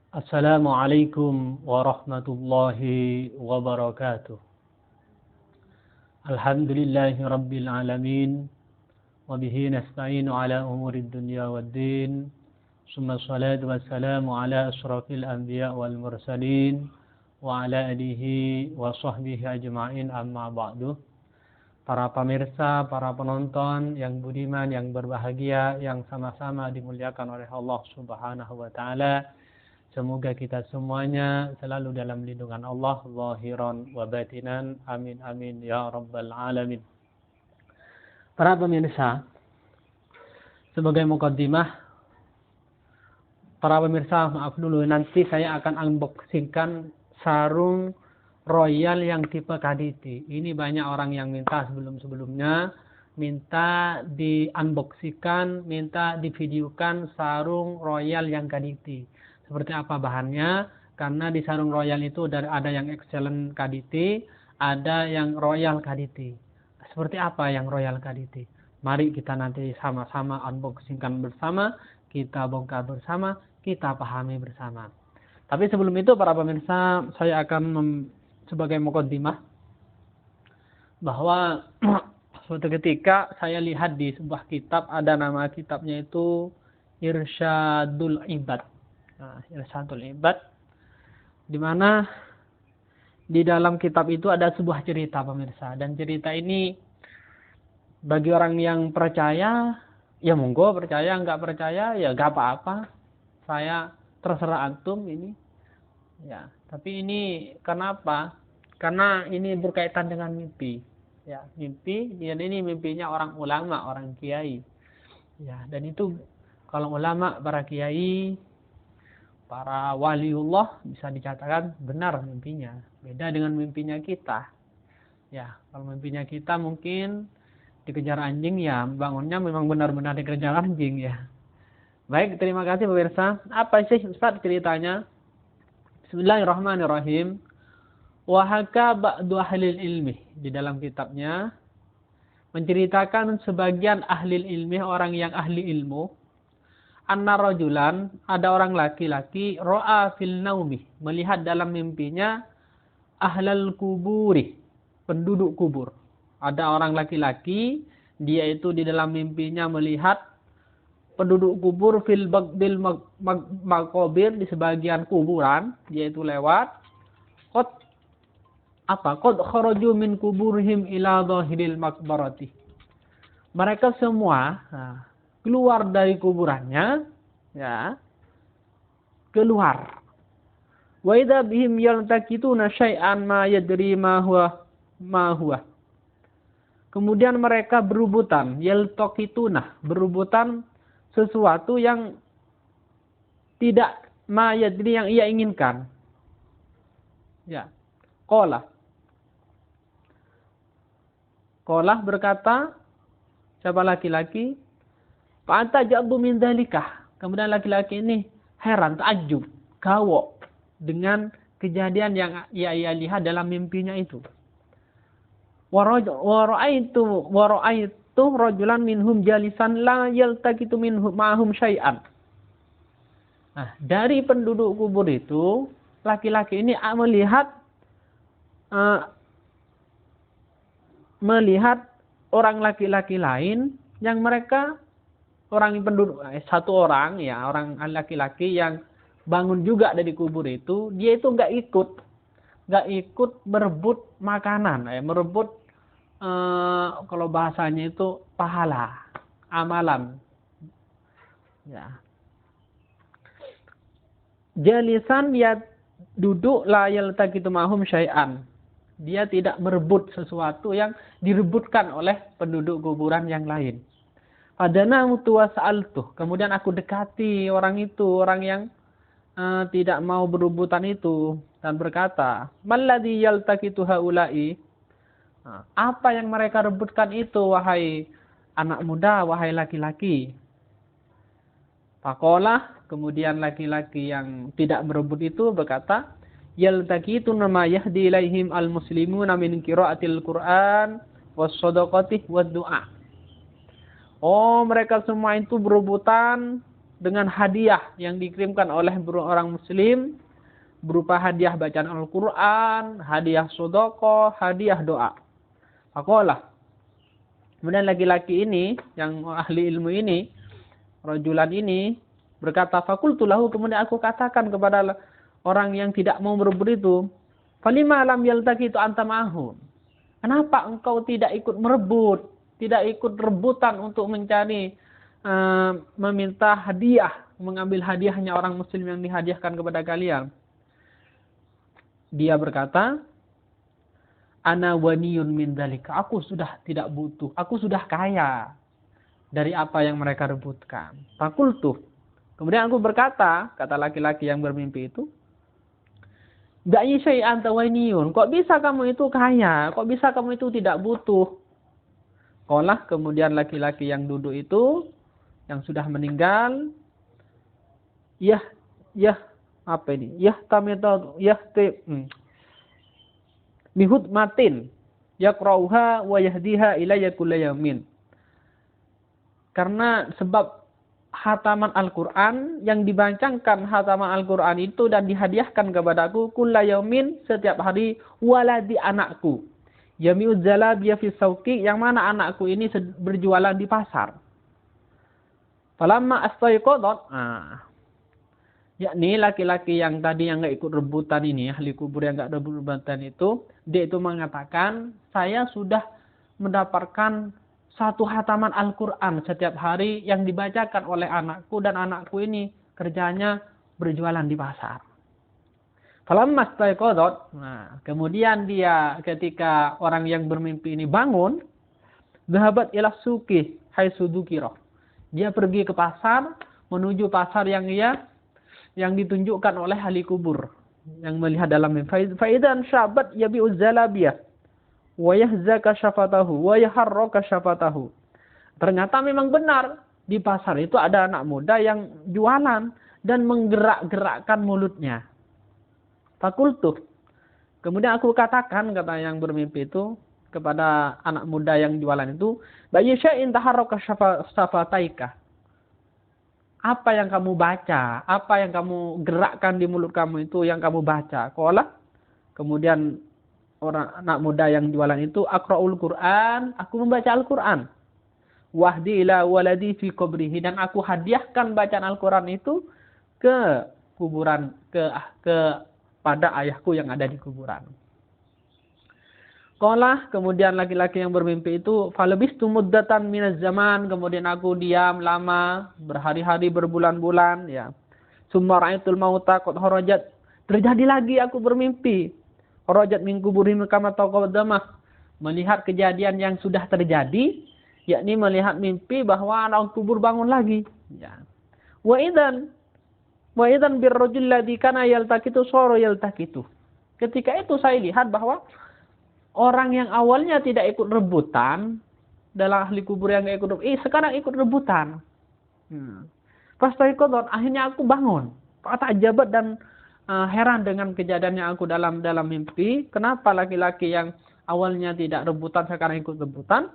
Assalamualaikum warahmatullahi wabarakatuh. Alhamdulillahi rabbil alamin. Wabihi nasta'inu ala umurid dunya waddin. Summa salatu wassalamu ala asrafil anbiya wal mursalin. Wa ala alihi wa sahbihi ajma'in amma ba'du. Para pemirsa, para penonton yang budiman, yang berbahagia, yang sama-sama dimuliakan oleh Allah Subhanahu wa ta'ala. Semoga kita semuanya selalu dalam lindungan Allah, zahiran wa batinan. Amin, amin, ya rabbal alamin. Para pemirsa, sebagai mukaddimah, para pemirsa maaf dulu, nanti saya akan unboxingkan sarung royal yang tipe KDT. Ini banyak orang yang minta sebelum-sebelumnya, minta di-unboxingkan, minta divideokan sarung royal yang KDT. Seperti apa bahannya? Karena di sarung royal itu ada yang excellent KDT, ada yang royal KDT. Seperti apa yang royal KDT? Mari kita nanti sama-sama unboxingkan bersama, kita bongkar bersama, kita pahami bersama. Tapi sebelum itu para pemirsa, saya akan sebagai mukaddimah bahwa suatu ketika saya lihat di sebuah kitab, ada nama kitabnya itu Irsyadul Ibad. Nah, Irsyadul Ibad, di mana di dalam kitab itu ada sebuah cerita pemirsa, dan cerita ini bagi orang yang percaya ya monggo percaya, nggak percaya ya nggak apa-apa, saya terserah antum ini ya. Tapi ini kenapa? Karena ini berkaitan dengan mimpi ya, mimpi, dan ini mimpinya orang ulama, orang kiai ya. Dan itu kalau ulama, para kiai, para waliullah bisa dikatakan benar mimpinya. Beda dengan mimpinya kita. Ya, kalau mimpinya kita mungkin dikejar anjing, ya bangunnya memang benar-benar dikejar anjing ya. Baik, terima kasih pemirsa. Apa sih Ustaz ceritanya? Bismillahirrahmanirrahim. Wa haka ba'du ahlil ilmi. Di dalam kitabnya menceritakan sebagian ahli ilmi, orang yang ahli ilmu, anna rajulan, ada orang laki-laki, ro'a fil naumi, melihat dalam mimpinya, ahlal kuburi, penduduk kubur. Ada orang laki-laki, dia itu di dalam mimpinya melihat penduduk kubur fil makobir, di sebagian kuburan, dia itu lewat. Qad kharaju min kuburihim ila dhahiril makbarati. Mereka semua keluar dari kuburannya, ya, keluar. Wa idza bihim yaltaqituna syai'an ma yadri ma huwa. Kemudian mereka berebutan, yaltaqituna, berebutan sesuatu yang tidak ma yadri, yang ia inginkan. Ya. Qala berkata, siapa laki-laki? Fa'tajabtu min dzalikah. Kemudian laki-laki ini heran, takjub, gawok dengan kejadian yang ia lihat dalam mimpinya itu. Wa ra'aitu rajulan minhum jalisan la yaltaqitu minhum ma'hum syai'an. Nah, dari penduduk kubur itu, laki-laki ini melihat orang laki-laki lain yang mereka penduduk, satu orang ya, orang laki-laki yang bangun juga dari kubur itu, dia itu nggak ikut berebut makanan, merebut kalau bahasanya itu pahala, amalan, ya. Jalisan, dia duduk, layal takitu mahum syai'an, dia tidak merebut sesuatu yang direbutkan oleh penduduk kuburan yang lain. Padana mutua sa'altuh, kemudian aku dekati orang itu, orang yang tidak mau berebutan itu, dan berkata, malladhi yaltaqitu haula'i, apa yang mereka rebutkan itu, wahai anak muda, wahai laki-laki? Faqala, kemudian laki-laki yang tidak berebut itu berkata, yaltaqitu ma yahdi ilaihim al-muslimuna min qiraatil Qur'an was shadaqati wad du'a. Oh, mereka semua itu berebutan dengan hadiah yang dikirimkan oleh orang muslim berupa hadiah bacaan Al-Quran, hadiah sedekah, hadiah doa. Faqala. Kemudian laki-laki ini, yang ahli ilmu ini, rajulan ini berkata, fakultu lahu, kemudian aku katakan kepada orang yang tidak mau berebut itu, falima lam yaltaqitu anta ma'ahum. Kenapa engkau tidak ikut merebut, tidak ikut rebutan untuk mencari, meminta hadiah, mengambil hadiahnya orang muslim yang dihadiahkan kepada kalian? Dia berkata, ana waniyun min dzalika. Aku sudah tidak butuh, aku sudah kaya dari apa yang mereka rebutkan. Fakultu. Kemudian aku berkata, kata laki-laki yang bermimpi itu, Da'i syai'an tawainiyun. Kok bisa kamu itu kaya? Kok bisa kamu itu tidak butuh? Qala, kemudian laki-laki yang duduk itu, yang sudah meninggal, apa ini? Bihud matin. Yaqra'uha wa yahdiha ilayya kulla yaumin. Karena sebab hataman Al-Quran, yang dibacakan hataman Al-Quran itu dan dihadiahkan kepadaku kulla yaumin, setiap hari, waladi anakku. Yami'ud zalabiya fi sauqi, yang mana anakku ini berjualan di pasar. Falamma astayqadat, yakni laki-laki yang tadi yang enggak ikut rebutan ini, ahli kubur yang enggak rebutan itu, dia itu mengatakan, saya sudah mendapatkan satu hataman Al-Quran setiap hari yang dibacakan oleh anakku, dan anakku ini kerjanya berjualan di pasar. Falamma astayqadat, kemudian dia, ketika orang yang bermimpi ini bangun, dhahabat ila suqi haitsu dzukira. Dia pergi ke pasar, menuju pasar yang ditunjukkan oleh ahli kubur yang melihat dalam mimpi. Faidan syabat yabi'uz zalabiyah wa yahzaka syafatahu wa yaharraka syafatahu. Ternyata memang benar, di pasar itu ada anak muda yang jualan dan menggerak-gerakkan mulutnya. Fakultu. Kemudian aku katakan, kata yang bermimpi itu, kepada anak muda yang jualan itu, Bayi syai'in taharraka syafataika. Apa yang kamu baca, apa yang kamu gerakkan di mulut kamu itu yang kamu baca. Qala. Kemudian anak muda yang jualan itu, aqra'ul Qur'an, aku membaca Al-Qur'an. Wahdi ila waladi fi qabrihi, dan aku hadiahkan bacaan Al-Qur'an itu ke kuburan, pada ayahku yang ada di kuburan. Qala, kemudian laki-laki yang bermimpi itu, falabistu muddatan minaz zaman, kemudian aku diam lama, berhari-hari, berbulan-bulan, ya. Summa ra'aitul mauta qad kharajat. Terjadi lagi aku bermimpi. Kharajat min kuburihim kama taqaddama. Melihat kejadian yang sudah terjadi, yakni melihat mimpi bahwa anak kubur bangun lagi, ya. Wa idan birrajul ladzi kana yaltaqitu sara yaltaqitu. Ketika itu saya lihat bahwa orang yang awalnya tidak ikut rebutan, dalam ahli kubur yang ikut rebutan, sekarang ikut rebutan. Fastaiqadhat, akhirnya aku bangun. Fa'tajabat, dan heran dengan kejadian yang aku dalam mimpi. Kenapa laki-laki yang awalnya tidak rebutan sekarang ikut rebutan?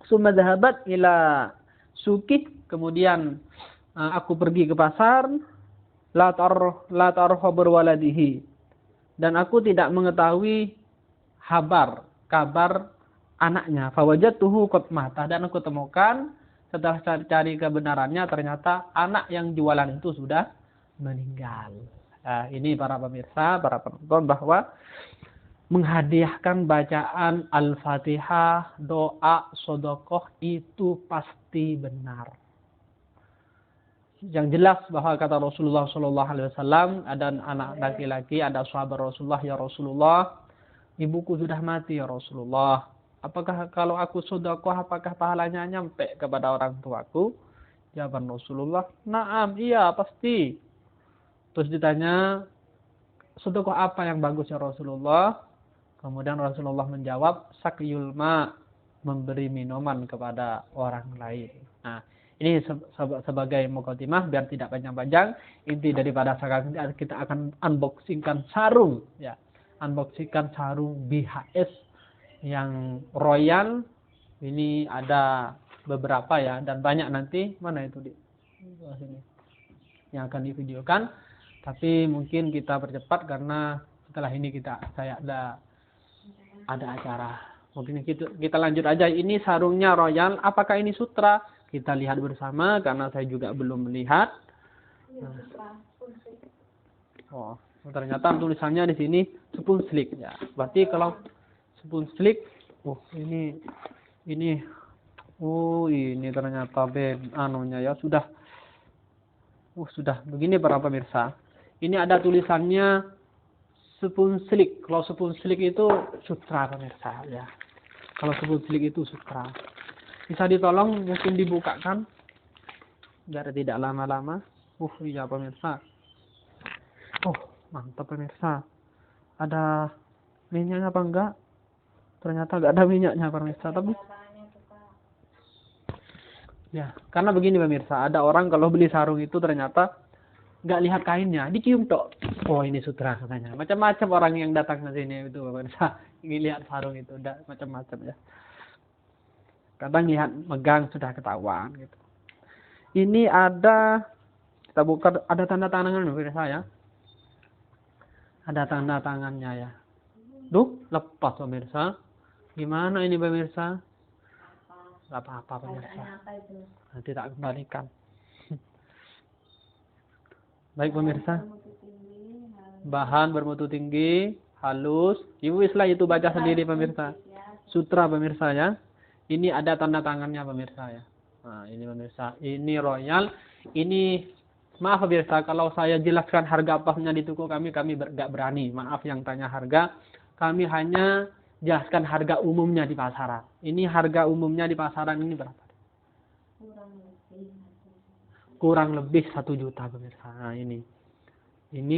Summa dhahabat ila suqi, kemudian aku pergi ke pasar, la tarha berwaladihi, dan aku tidak mengetahui kabar anaknya. Fawajadtuhu qad mata, dan aku temukan setelah cari kebenarannya, ternyata anak yang jualan itu sudah meninggal. Ini para pemirsa, para penonton, bahwa menghadiahkan bacaan Al-Fatihah, doa, sedekah itu pasti benar. Yang jelas bahwa kata Rasulullah SAW, ada anak laki-laki, ada sahabat Rasulullah, ya Rasulullah, ibuku sudah mati ya Rasulullah. Apakah kalau aku sedekah, apakah pahalanya nyampe kepada orang tuaku? Jawaban Rasulullah, na'am, iya pasti. Terus ditanya, sedekah apa yang bagus ya Rasulullah? Kemudian Rasulullah menjawab, sakyul ma, memberi minuman kepada orang lain. Nah, ini sebagai mukadimah, biar tidak panjang-panjang. Inti daripada sekarang kita akan unboxingkan sarung, ya. Unboxingkan sarung BHS yang royal. Ini ada beberapa, ya, dan banyak nanti. Mana itu di sini? yang akan divideokan. Tapi mungkin kita percepat karena setelah ini saya ada acara. Mungkin kita lanjut aja. Ini sarungnya Royal. Apakah ini sutra? Kita lihat bersama karena saya juga belum melihat. Oh, ternyata tulisannya di sini spoon slick ya. Berarti kalau spoon slick, ini ternyata anunya ya sudah begini para pemirsa. Ini ada tulisannya spoon slick. Kalau spoon slick itu sutra pemirsa ya. Kalau spoon slick itu sutra. Bisa ditolong mungkin dibukakan biar tidak lama-lama. Iya pemirsa. Mantap pemirsa. Ada minyaknya apa enggak? Ternyata enggak ada minyaknya pemirsa, tapi ya, karena begini pemirsa, ada orang kalau beli sarung itu ternyata enggak lihat kainnya, dicium tok. Ini sutra katanya. Macam-macam orang yang datang ke sini itu pemirsa, ingin lihat sarung itu, macam-macam ya. Kadang lihat megang sudah ketahuan gitu. Ini kita buka, ada tanda tangan pemirsa ya. Ada tanda tangannya ya. Lepas pemirsa. Gimana ini pemirsa? Gak apa-apa pemirsa. Nanti tak kembalikan. Baik pemirsa. Bahan bermutu tinggi, halus. Ibu Islah itu baca sendiri pemirsa. Sutra pemirsa ya. Ini ada tanda tangannya pemirsa ya. Nah ini pemirsa. Ini Royal. Ini maaf pemirsa, kalau saya jelaskan harga pasnya di toko kami nggak berani. Maaf yang tanya harga. Kami hanya jelaskan harga umumnya di pasaran. Ini harga umumnya di pasaran ini berapa? Kurang lebih 1 juta pemirsa. Nah ini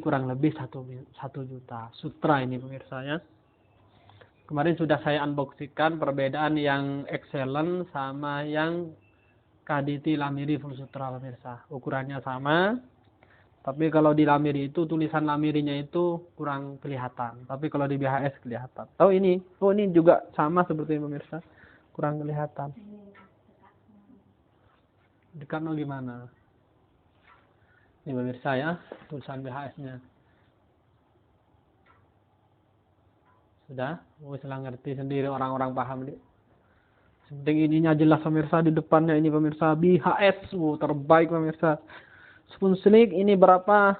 kurang lebih 1 juta. Sutra ini pemirsa ya. Kemarin sudah saya unboxingkan perbedaan yang excellent sama yang KDT Lamiri full sutra pemirsa. Ukurannya sama. Tapi kalau di Lamiri itu tulisan Lamirinya itu kurang kelihatan. Tapi kalau di BHS kelihatan. Ini juga sama seperti pemirsa. Kurang kelihatan. Dekat gimana? Ini pemirsa ya, tulisan BHS-nya. Sudah? Setelah ngerti sendiri orang-orang paham nih. Penting ininya jelas pemirsa, di depannya ini pemirsa BHS, terbaik pemirsa. Spoon slick ini berapa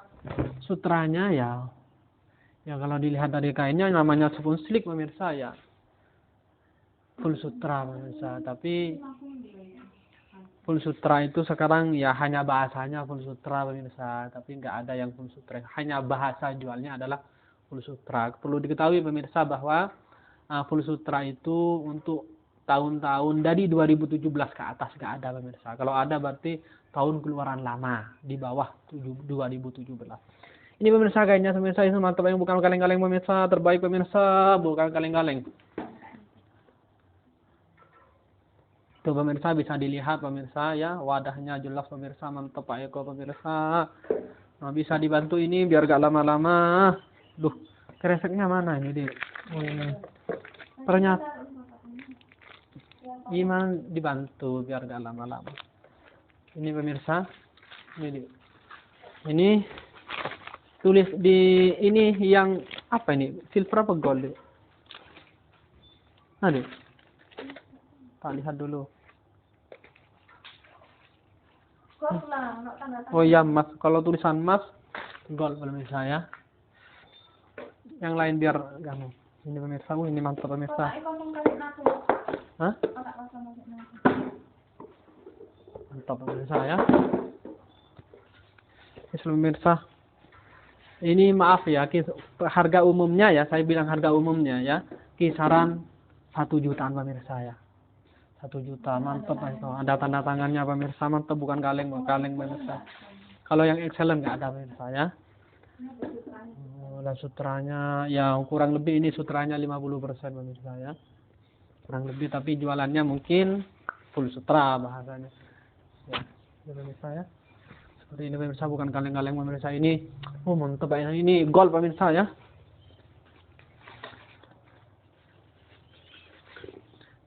sutranya ya? Ya kalau dilihat dari kainnya namanya spoon slick pemirsa ya. Full sutra pemirsa, tapi full sutra itu sekarang ya hanya bahasanya full sutra pemirsa, tapi nggak ada yang full sutra. Hanya bahasa jualnya adalah full sutra. Perlu diketahui pemirsa bahwa full sutra itu untuk tahun-tahun dari 2017 ke atas nggak ada pemirsa. Kalau ada berarti tahun keluaran lama di bawah 2017. Ini pemirsa kayaknya pemirsa itu mantap, yang bukan kaleng-kaleng pemirsa, terbaik pemirsa, bukan kaleng-kaleng. Tuh pemirsa bisa dilihat pemirsa ya, wadahnya jelas pemirsa, mantap Pak Eko pemirsa. Nah, bisa dibantu ini biar gak lama-lama. Kreseknya mana ini Dik? Ini. Ternyata gimana dibantu biar gak lama-lama. Ini pemirsa. Ini tulis di ini yang apa ini? Silver apa gold? Dik? Tak lihat dulu. Oh iya mas, kalau tulisan mas gold pemirsa ya. Yang lain biar gak. Ini pemirsa, ini mantap pemirsa. Hah? Mantap pemirsa ya. Pemirsa. Ini maaf ya, harga umumnya ya, saya bilang harga umumnya ya, kisaran 1 jutaan pemirsa ya. 1 juta, mantap itu. Ada tanda tangannya pemirsa, mantap, bukan kaleng pemirsa. Kalau yang excellent nggak ada pemirsa ya. Dan sutranya ya kurang lebih ini sutranya 50% pemirsa ya. Kurang lebih, tapi jualannya mungkin full sutra bahasanya. Ya pemirsa ya. Seperti ini pemirsa, bukan kaleng-kaleng pemirsa ini. Mantap ya, ini gold pemirsa ya.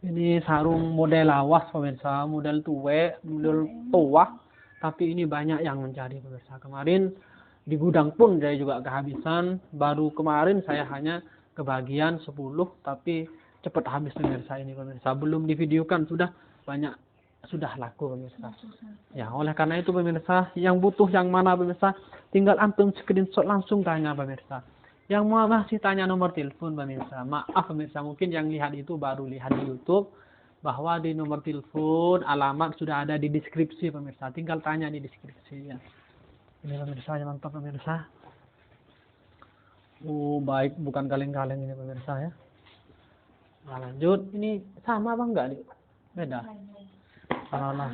Ini sarung model lawas pemirsa, model tua, Tapi ini banyak yang mencari pemirsa. Kemarin di gudang pun saya juga kehabisan. Baru kemarin saya hanya kebagian 10, tapi cepat habis pemirsa ini pemirsa. Belum divideokan sudah banyak, sudah laku pemirsa. Ya, oleh karena itu pemirsa, yang butuh yang mana pemirsa, tinggal antum screenshot langsung tanya pemirsa. Yang mau masih tanya nomor telepon pemirsa. Maaf pemirsa, mungkin yang lihat itu baru lihat di YouTube, bahwa di nomor telepon alamat sudah ada di deskripsi pemirsa. Tinggal tanya di deskripsi ya. Ini pemirsa yang mantap pemirsa. Baik, bukan kaleng-kaleng ini pemirsa ya. Nah, lanjut, ini sama apa enggak nih? Beda. Salah.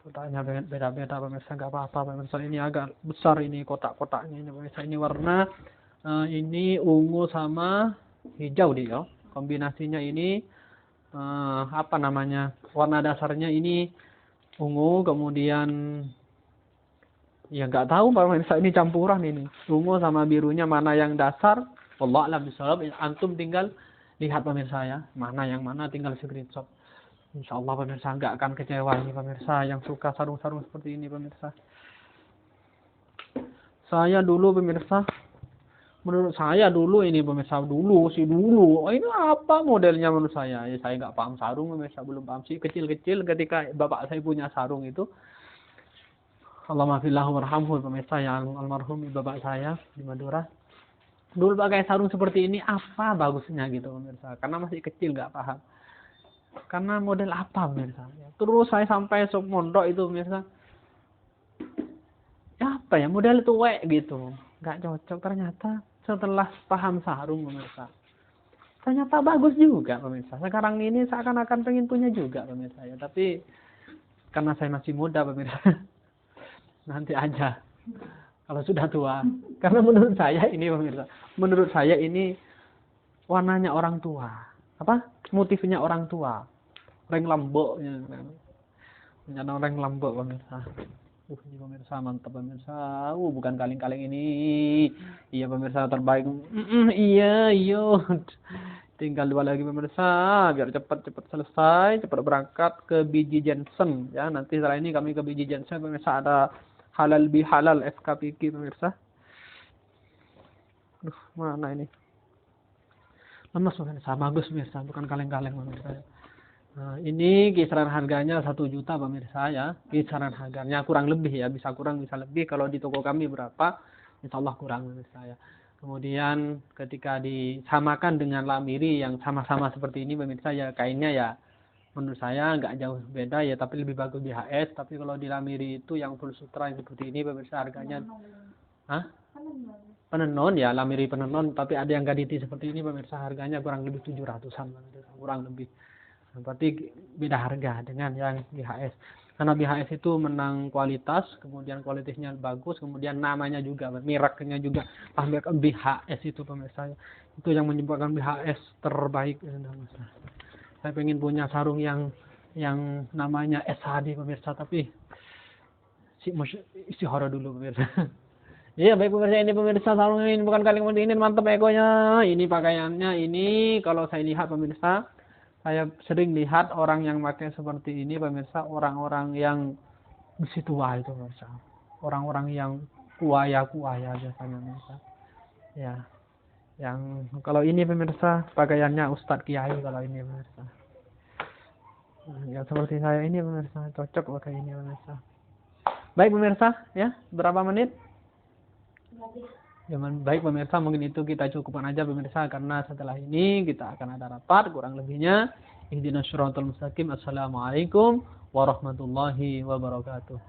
Kotaknya beda-beda pemirsa, nggak apa-apa pemirsa. Ini agak besar ini kotak-kotaknya ini pemirsa. Ini warna ini ungu sama hijau dia. Kombinasinya ini apa namanya? Warna dasarnya ini ungu, kemudian ya nggak tahu pemirsa, ini campuran ini. Ungu sama birunya mana yang dasar? Wallah alam bisawab. Antum tinggal lihat pemirsa ya, mana yang mana tinggal screenshot. Insya Allah pemirsa nggak akan kecewa ini pemirsa yang suka sarung-sarung seperti ini pemirsa. Saya dulu pemirsa, menurut saya dulu ini pemirsa dulu, ini apa modelnya menurut saya? Ya saya nggak paham sarung pemirsa, belum paham sih. Kecil-kecil ketika bapak saya punya sarung itu, Allahumma warhamhu pemirsa yang almarhum bapak saya di Madura. Dulu pakai sarung seperti ini apa bagusnya gitu pemirsa? Karena masih kecil nggak paham. Karena model apa pemirsa? Terus saya sampai sok mondok itu pemirsa. Ya apa ya model tuwek gitu. Nggak cocok ternyata setelah paham sarung pemirsa. Ternyata bagus juga pemirsa. Sekarang ini seakan-akan pengen punya juga pemirsa ya. Tapi karena saya masih muda pemirsa. Nanti aja. Kalau sudah tua. Karena menurut saya ini pemirsa. Menurut saya ini warnanya orang tua. Apa? Motifnya orang tua. Reng lamboknya. Nyana reng lambok pemirsa. Ini pemirsa mantap pemirsa. Bukan kaleng-kaleng ini. Iya pemirsa terbaik. Iya. Tinggal 2 lagi pemirsa. Biar cepat selesai. Cepat berangkat ke Biji Jensen. Ya, nanti setelah ini kami ke Biji Jensen pemirsa, ada halal bihalal FKPK pemirsa. Aduh, mana ini? Lemas pemirsa, bagus pemirsa, bukan kaleng-kaleng pemirsa. Nah, ini kisaran harganya 1 juta pemirsa ya. Kisaran harganya kurang lebih ya, bisa kurang bisa lebih. Kalau di toko kami berapa? Insya Allah kurang pemirsa ya. Kemudian ketika disamakan dengan lamiri yang sama-sama seperti ini pemirsa ya, kainnya ya menurut saya nggak jauh beda ya, tapi lebih bagus BHS. Tapi kalau di lamiri itu yang full sutra seperti ini pemirsa harganya penenun ya, lamiri penenun, tapi ada yang gaditi seperti ini pemirsa harganya kurang lebih 700-an kurang lebih. Nah, berarti beda harga dengan yang BHS. Karena BHS itu menang kualitas, kemudian kualitasnya bagus, kemudian namanya juga, mereknya juga BHS itu pemirsa. Itu yang menyebabkan BHS terbaik. Saya pengen punya sarung yang namanya SHD pemirsa, tapi istihara dulu pemirsa. Iya baik pemirsa, ini pemirsa sarungnya ini bukan kaleng ini mantap egonya. Ini pakaiannya ini kalau saya lihat pemirsa, saya sering lihat orang yang pakai seperti ini pemirsa, orang-orang yang besi tua itu pemirsa. Orang-orang yang kuaya biasanya pemirsa. Ya. Yang kalau ini pemirsa pakaiannya Ustadz Kiai kalau ini pemirsa. Ya seperti saya ini pemirsa cocok pakai ini pemirsa. Baik pemirsa ya, berapa menit? Baik pemirsa, mungkin itu kita cukupkan aja pemirsa, karena setelah ini kita akan ada rapat kurang lebihnya. Ihdinas siratal mustaqim. Assalamualaikum warahmatullahi wabarakatuh.